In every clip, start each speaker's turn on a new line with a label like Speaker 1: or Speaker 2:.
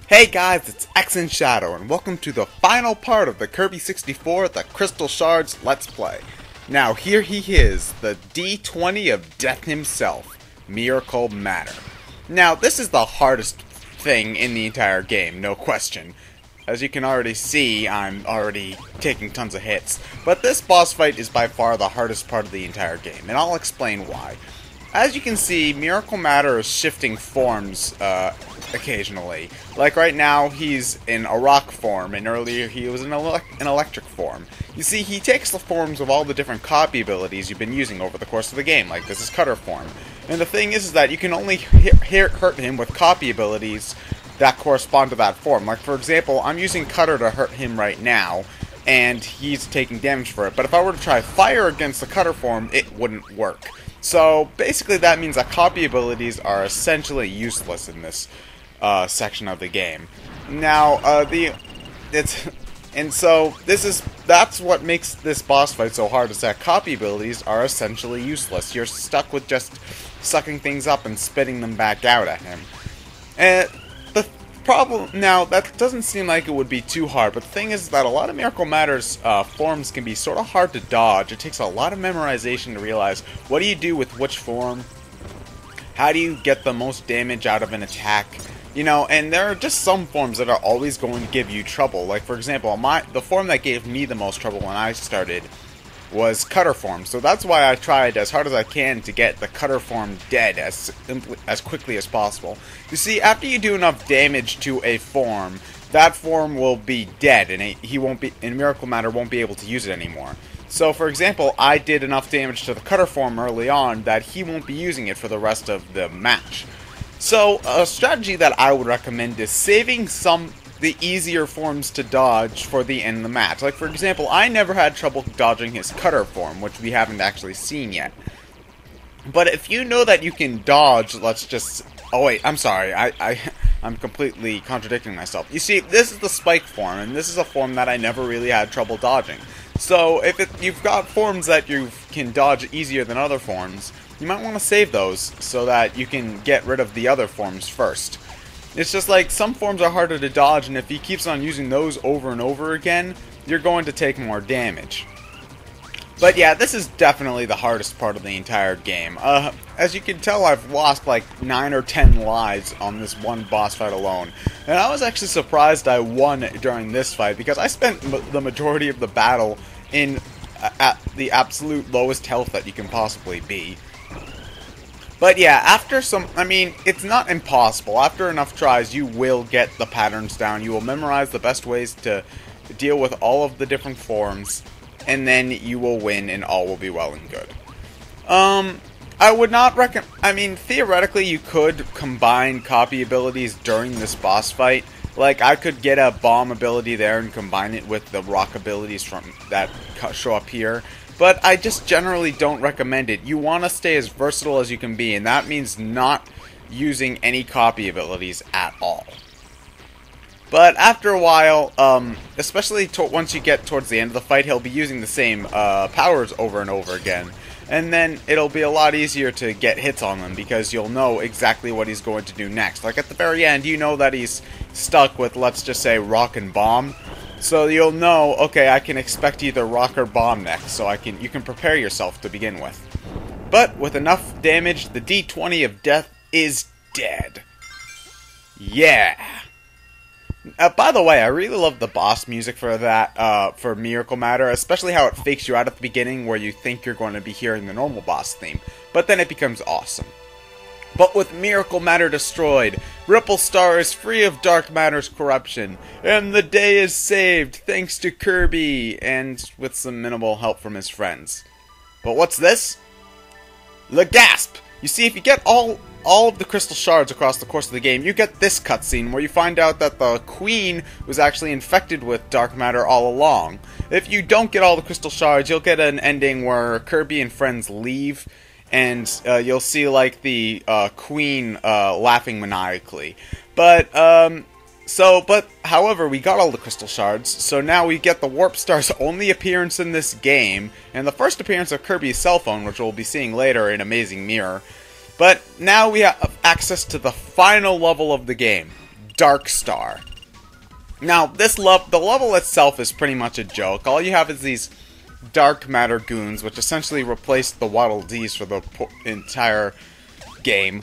Speaker 1: Hey guys, it's ExandShadow, and welcome to the final part of the Kirby 64, the Crystal Shards Let's Play. Now, here he is, the D20 of Death himself, Miracle Matter. Now, this is the hardest thing in the entire game, no question. As you can already see, I'm already taking tons of hits. But this boss fight is by far the hardest part of the entire game, and I'll explain why. As you can see, Miracle Matter is shifting forms occasionally. Like right now, he's in a rock form, and earlier he was in an electric form. You see, he takes the forms of all the different copy abilities you've been using over the course of the game, like this is Cutter form. And the thing is that you can only hurt him with copy abilities that correspond to that form. Like for example, I'm using Cutter to hurt him right now, and he's taking damage for it. But if I were to try Fire against the Cutter form, it wouldn't work. So basically that means that copy abilities are essentially useless in this section of the game. Now, that's what makes this boss fight so hard, is that copy abilities are essentially useless. You're stuck with just sucking things up and spitting them back out at him. And the problem, now, that doesn't seem like it would be too hard, but the thing is that a lot of Miracle Matter's forms can be sort of hard to dodge. It takes a lot of memorization to realize what do you do with which form, how do you get the most damage out of an attack, you know, and there are just some forms that are always going to give you trouble. Like for example, the form that gave me the most trouble when I started was Cutter form, so that's why I tried as hard as I can to get the Cutter form dead as quickly as possible. You see, after you do enough damage to a form, that form will be dead, and Miracle Matter won't be able to use it anymore. So, for example, I did enough damage to the Cutter form early on that he won't be using it for the rest of the match. So, a strategy that I would recommend is saving the easier forms to dodge for the end of the match. Like, for example, I never had trouble dodging his Cutter form, which we haven't actually seen yet. But if you know that you can dodge, let's just... Oh wait, I'm sorry, I'm completely contradicting myself. You see, this is the Spike form, and this is a form that I never really had trouble dodging. So, if you've got forms that you can dodge easier than other forms, you might want to save those so that you can get rid of the other forms first. It's just like, some forms are harder to dodge, and if he keeps on using those over and over again, you're going to take more damage. But yeah, this is definitely the hardest part of the entire game. As you can tell, I've lost like 9 or 10 lives on this one boss fight alone. And I was actually surprised I won during this fight, because I spent the majority of the battle at the absolute lowest health that you can possibly be. But yeah, it's not impossible. After enough tries, you will get the patterns down. You will memorize the best ways to deal with all of the different forms, and then you will win, and all will be well and good. I would not recommend... theoretically, you could combine copy abilities during this boss fight. Like, I could get a bomb ability there and combine it with the rock abilities that show up here. But I just generally don't recommend it. You want to stay as versatile as you can be, and that means not using any copy abilities at all. But after a while, especially once you get towards the end of the fight, he'll be using the same powers over and over again. And then it'll be a lot easier to get hits on them, because you'll know exactly what he's going to do next. Like at the very end, you know that he's stuck with, let's just say, Rock and Bomb. So you'll know, okay, I can expect either Rock or Bomb next, so you can prepare yourself to begin with. But with enough damage, the D20 of Death is dead. Yeah! By the way, I really love the boss music for for Miracle Matter, especially how it fakes you out at the beginning where you think you're going to be hearing the normal boss theme, but then it becomes awesome. But with Miracle Matter destroyed, Ripple Star is free of Dark Matter's corruption, and the day is saved thanks to Kirby, and with some minimal help from his friends. But what's this? Le Gasp! You see, if you get all of the Crystal Shards across the course of the game, you get this cutscene where you find out that the Queen was actually infected with Dark Matter all along. If you don't get all the Crystal Shards, you'll get an ending where Kirby and friends leave, and you'll see like the Queen laughing maniacally. But however, we got all the Crystal Shards, so now we get the Warp Star's only appearance in this game, and the first appearance of Kirby's cell phone, which we'll be seeing later in Amazing Mirror. But now we have access to the final level of the game, Dark Star. Now, the level itself is pretty much a joke. All you have is these dark matter goons, which essentially replace the Waddle Dees for the entire game.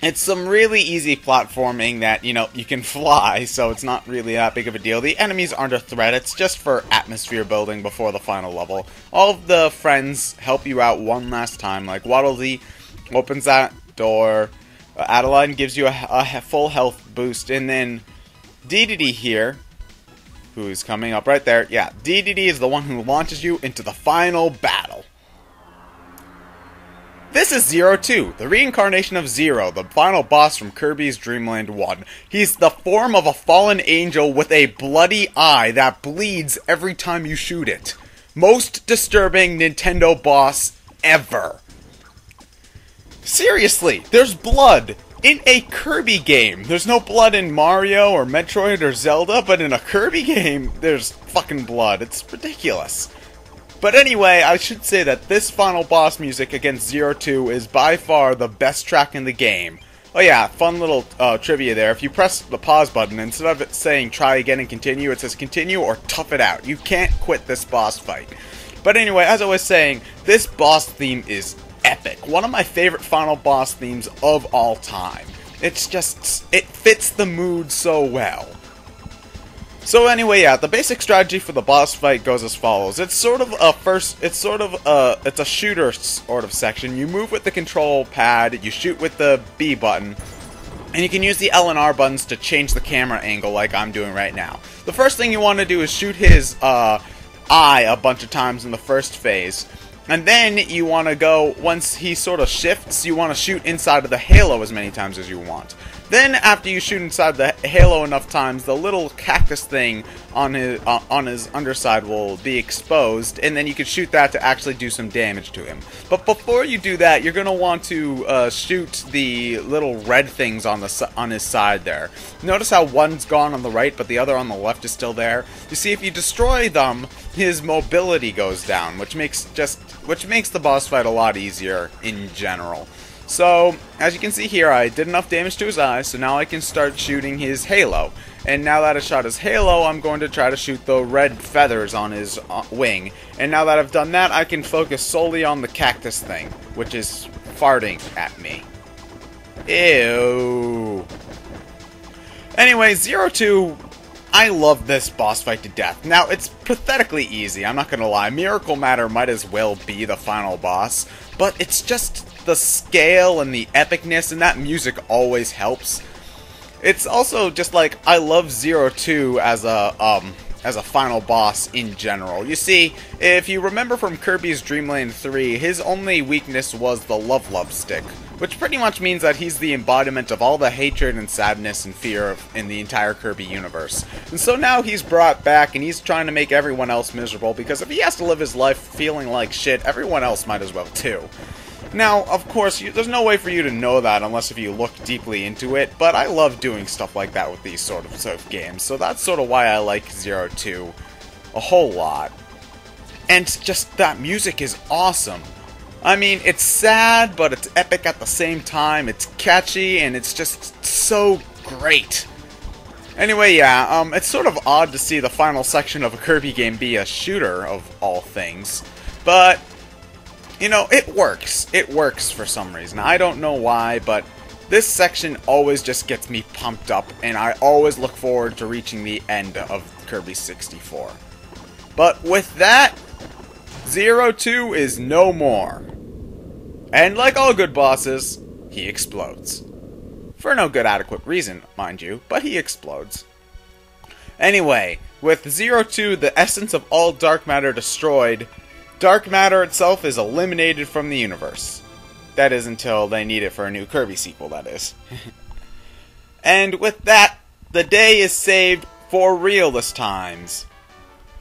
Speaker 1: It's some really easy platforming that, you know, you can fly, so it's not really that big of a deal. The enemies aren't a threat, it's just for atmosphere building before the final level. All of the friends help you out one last time, like Waddle Dee opens that door, Adeline gives you a full health boost, and then DDD here, who's coming up right there, yeah, DDD is the one who launches you into the final battle. This is Zero 2, the reincarnation of Zero, the final boss from Kirby's Dream Land 1. He's the form of a fallen angel with a bloody eye that bleeds every time you shoot it. Most disturbing Nintendo boss ever. Seriously, there's blood in a Kirby game. There's no blood in Mario or Metroid or Zelda, but in a Kirby game, there's fucking blood. It's ridiculous. But anyway, I should say that this final boss music against Zero 2 is by far the best track in the game. Oh yeah, fun little trivia there. If you press the pause button, instead of it saying try again and continue, it says continue or tough it out. You can't quit this boss fight. But anyway, as I was saying, this boss theme is epic. One of my favorite final boss themes of all time. It's just, it fits the mood so well. So anyway, yeah, the basic strategy for the boss fight goes as follows. It's sort of a it's a shooter sort of section. You move with the control pad, you shoot with the B button, and you can use the L and R buttons to change the camera angle like I'm doing right now. The first thing you want to do is shoot his eye a bunch of times in the first phase. And then you want to go, once he sort of shifts, you want to shoot inside of the halo as many times as you want. Then, after you shoot inside the halo enough times, the little cactus thing on his underside will be exposed, and then you can shoot that to actually do some damage to him. But before you do that, you're going to want to shoot the little red things on his side there. Notice how one's gone on the right, but the other on the left is still there. You see, if you destroy them, his mobility goes down, which makes the boss fight a lot easier in general. So, as you can see here, I did enough damage to his eyes, so now I can start shooting his halo. And now that I shot his halo, I'm going to try to shoot the red feathers on his wing. And now that I've done that, I can focus solely on the cactus thing, which is farting at me. Ew. Anyway, Zero 2, I love this boss fight to death. Now, it's pathetically easy, I'm not gonna lie. Miracle Matter might as well be the final boss, but it's just the scale and the epicness, and that music always helps. It's also just like, I love Zero 2 as a final boss in general. You see, if you remember from Kirby's Dream Land 3, his only weakness was the Love Stick, which pretty much means that he's the embodiment of all the hatred and sadness and fear in the entire Kirby universe. And so now he's brought back, and he's trying to make everyone else miserable, because if he has to live his life feeling like shit, everyone else might as well too. Now, of course, there's no way for you to know that unless if you look deeply into it, but I love doing stuff like that with these sort of games, so that's sort of why I like Zero 2 a whole lot. And just that music is awesome. I mean, it's sad, but it's epic at the same time, it's catchy, and it's just so great. Anyway, yeah, it's sort of odd to see the final section of a Kirby game be a shooter, of all things, but you know, it works. It works for some reason. I don't know why, but this section always just gets me pumped up, and I always look forward to reaching the end of Kirby 64. But with that, Zero 2 is no more. And like all good bosses, he explodes. For no good adequate reason, mind you, but he explodes. Anyway, with Zero 2, the essence of all dark matter destroyed, dark matter itself is eliminated from the universe. That is until they need it for a new Kirby sequel, that is. And with that, the day is saved for real this times.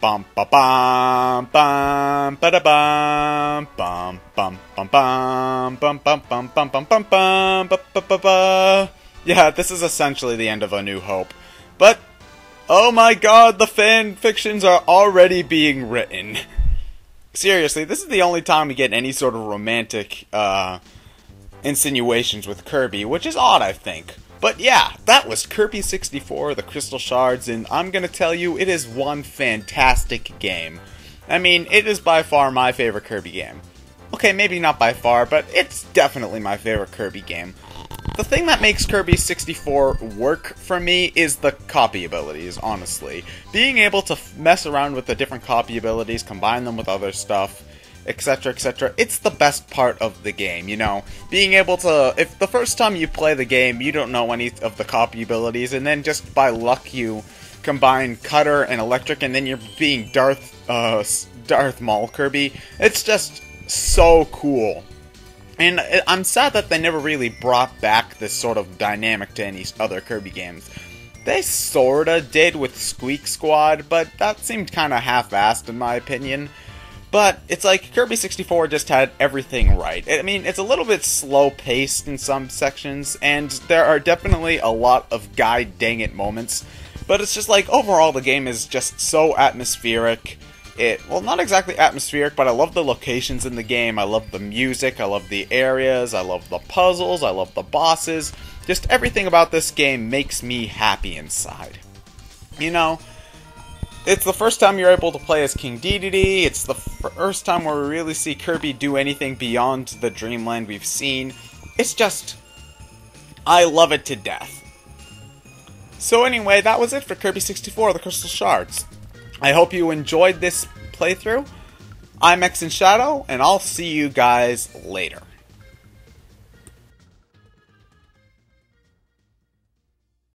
Speaker 1: Bum ba bum bum ba da bum bum bum bum bum bum bum bum bum bum bum bum ba ba ba ba. Yeah, this is essentially the end of A New Hope. But oh my god, the fan fictions are already being written. Seriously, this is the only time we get any sort of romantic insinuations with Kirby, which is odd, I think. But yeah, that was Kirby 64, the Crystal Shards, and I'm gonna tell you, it is one fantastic game. I mean, it is by far my favorite Kirby game. Okay, maybe not by far, but it's definitely my favorite Kirby game. The thing that makes Kirby 64 work for me is the copy abilities, honestly. Being able to mess around with the different copy abilities, combine them with other stuff, etc, etc. It's the best part of the game, you know? Being able to, if the first time you play the game, you don't know any of the copy abilities, and then just by luck you combine Cutter and Electric, and then you're being Darth Maul Kirby. It's just so cool. And I'm sad that they never really brought back this sort of dynamic to any other Kirby games. They sorta did with Squeak Squad, but that seemed kinda half-assed in my opinion. But it's like Kirby 64 just had everything right. I mean, it's a little bit slow-paced in some sections, and there are definitely a lot of god dang it moments. But it's just like, overall the game is just so atmospheric. Well, not exactly atmospheric, but I love the locations in the game, I love the music, I love the areas, I love the puzzles, I love the bosses. Just everything about this game makes me happy inside. You know, it's the first time you're able to play as King Dedede, it's the first time where we really see Kirby do anything beyond the dreamland we've seen. It's just, I love it to death. So anyway, that was it for Kirby 64, the Crystal Shards. I hope you enjoyed this playthrough. I'm ExandShadow, and I'll see you guys later.